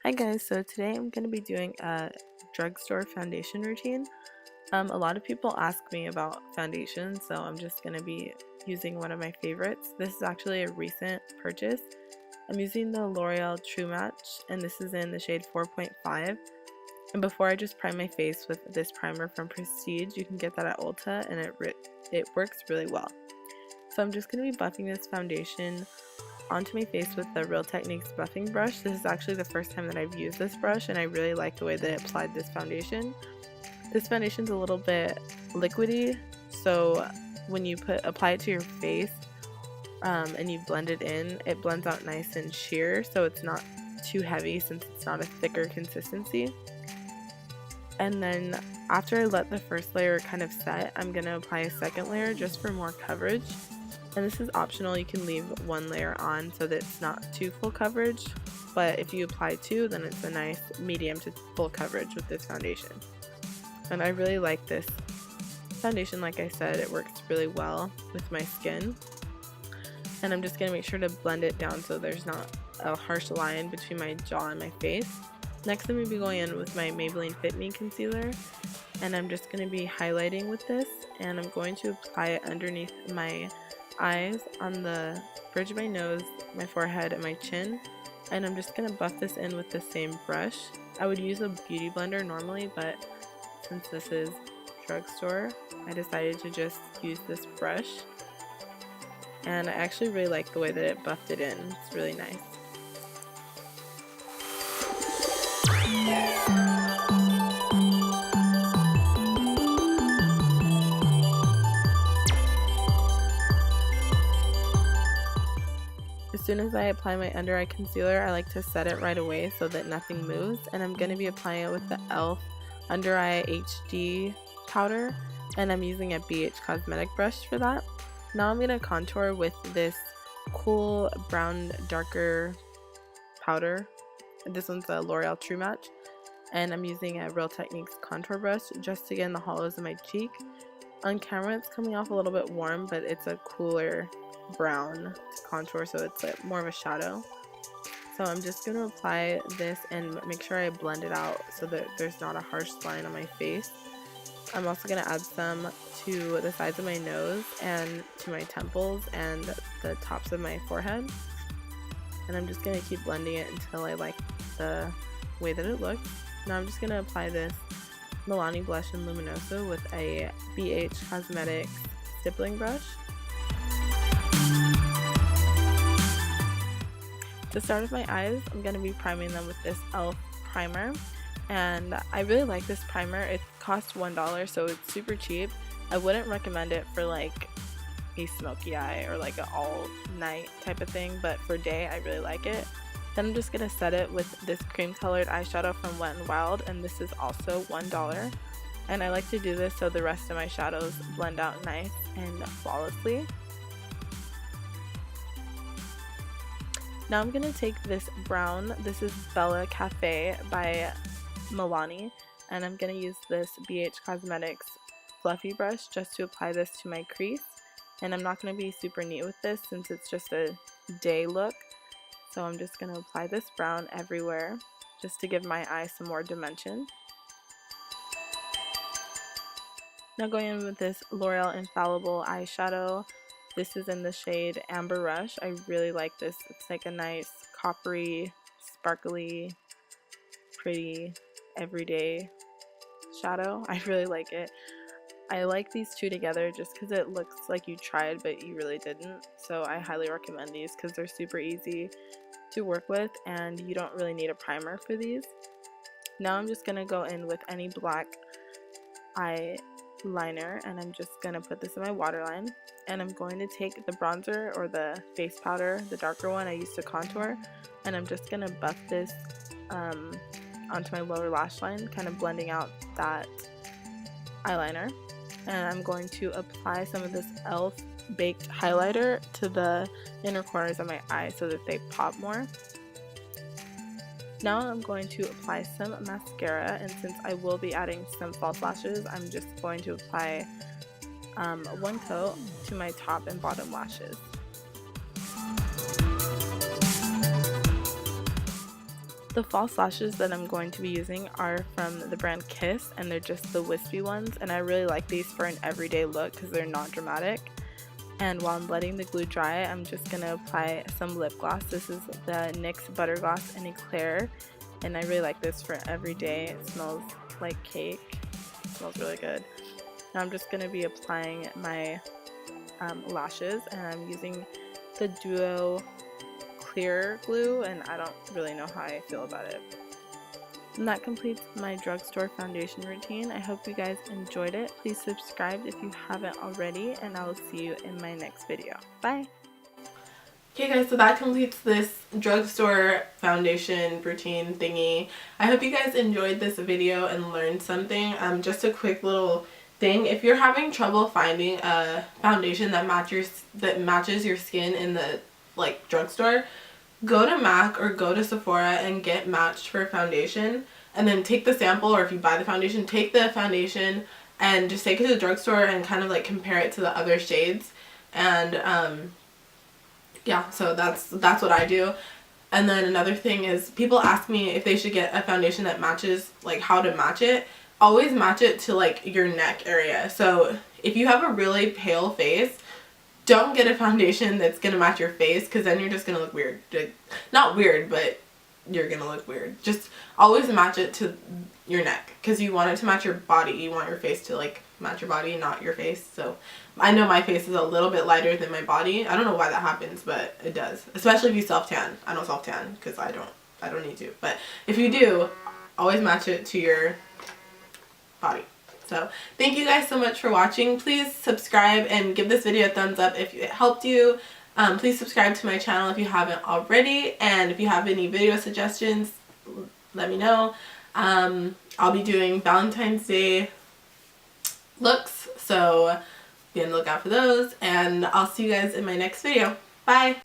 Hi guys, so today I'm going to be doing a drugstore foundation routine. A lot of people ask me about foundation, so I'm just going to be using one of my favorites. This is actually a recent purchase. I'm using the L'Oreal True Match, and this is in the shade 4.5. And before I just prime my face with this primer from Prestige, you can get that at Ulta, and it works really well. So I'm just going to be buffing this foundation onto my face with the Real Techniques buffing brush. This is actually the first time that I've used this brush, and I really like the way that it applied this foundation. This foundation's a little bit liquidy, so when you apply it to your face and you blend it in, it blends out nice and sheer, so it's not too heavy since it's not a thicker consistency. And then after I let the first layer kind of set, I'm going to apply a second layer just for more coverage. And this is optional, you can leave one layer on so that it's not too full coverage, but if you apply two, then it's a nice medium to full coverage with this foundation. And I really like this foundation. Like I said, it works really well with my skin. And I'm just going to make sure to blend it down so there's not a harsh line between my jaw and my face. Next I'm going to be going in with my Maybelline Fit Me concealer, and I'm just going to be highlighting with this, and I'm going to apply it underneath my eyes, on the bridge of my nose, my forehead, and my chin. And I'm just going to buff this in with the same brush. I would use a beauty blender normally, but since this is drugstore, I decided to just use this brush. And I actually really like the way that it buffed it in. It's really nice. As soon as I apply my under eye concealer, I like to set it right away so that nothing moves, and I'm going to be applying it with the e.l.f. Under Eye HD powder, and I'm using a BH Cosmetic brush for that. Now I'm going to contour with this cool brown darker powder. This one's a L'Oreal True Match, and I'm using a Real Techniques contour brush just to get in the hollows of my cheek. On camera it's coming off a little bit warm, but it's a cooler brown contour, so it's like more of a shadow. So I'm just going to apply this and make sure I blend it out so that there's not a harsh line on my face. I'm also going to add some to the sides of my nose and to my temples and the tops of my forehead, and I'm just going to keep blending it until I like the way that it looks. Now I'm just going to apply this Milani blush in Luminoso with a BH Cosmetics stippling brush. To start with my eyes, I'm going to be priming them with this e.l.f. primer, and I really like this primer. It costs $1, so it's super cheap. I wouldn't recommend it for like a smoky eye or like an all night type of thing, but for day I really like it. Then I'm just going to set it with this cream colored eyeshadow from Wet n Wild, and this is also $1. And I like to do this so the rest of my shadows blend out nice and flawlessly. Now I'm going to take this brown, this is Bella Cafe by Milani, and I'm going to use this BH Cosmetics fluffy brush just to apply this to my crease. And I'm not going to be super neat with this since it's just a day look, so I'm just going to apply this brown everywhere just to give my eye some more dimension. Now going in with this L'Oreal Infallible eyeshadow. This is in the shade Amber Rush. I really like this. It's like a nice coppery, sparkly, pretty, everyday shadow. I really like it. I like these two together just because it looks like you tried but you really didn't. So I highly recommend these because they're super easy to work with and you don't really need a primer for these. Now I'm just going to go in with any black eyeliner, and I'm just going to put this in my waterline. And I'm going to take the bronzer or the face powder, the darker one I used to contour, and I'm just going to buff this onto my lower lash line, kind of blending out that eyeliner. And I'm going to apply some of this e.l.f. baked highlighter to the inner corners of my eyes so that they pop more. Now I'm going to apply some mascara, and since I will be adding some false lashes, I'm just going to apply one coat to my top and bottom lashes. The false lashes that I'm going to be using are from the brand Kiss, and they're just the wispy ones, and I really like these for an everyday look because they're not dramatic. And while I'm letting the glue dry, I'm just going to apply some lip gloss. This is the NYX Buttergloss in Eclair, and I really like this for every day. It smells like cake. It smells really good. Now I'm just going to be applying my lashes, and I'm using the Duo clear glue, and I don't really know how I feel about it. And that completes my drugstore foundation routine. I hope you guys enjoyed it. Please subscribe if you haven't already, and I will see you in my next video. Bye! Okay guys, so that completes this drugstore foundation routine thingy. I hope you guys enjoyed this video and learned something. Just a quick little thing. If you're having trouble finding a foundation that matches your skin in the drugstore, go to MAC or go to Sephora and get matched for foundation, and then take the sample, or if you buy the foundation, take the foundation and just take it to the drugstore and kind of compare it to the other shades. And yeah, so that's what I do. And then another thing is, people ask me if they should get a foundation that matches, how to match it. Always match it to your neck area. So if you have a really pale face, don't get a foundation that's going to match your face, because then you're just going to look weird. Not weird, but you're going to look weird. Just always match it to your neck, because you want it to match your body. You want your face to match your body, not your face. So I know my face is a little bit lighter than my body. I don't know why that happens, but it does. Especially if you self-tan. I don't self-tan because I don't need to. But if you do, always match it to your body. So thank you guys so much for watching. Please subscribe and give this video a thumbs up if it helped you. Please subscribe to my channel if you haven't already, and if you have any video suggestions, let me know. I'll be doing Valentine's Day looks, so be on the lookout for those, and I'll see you guys in my next video. Bye!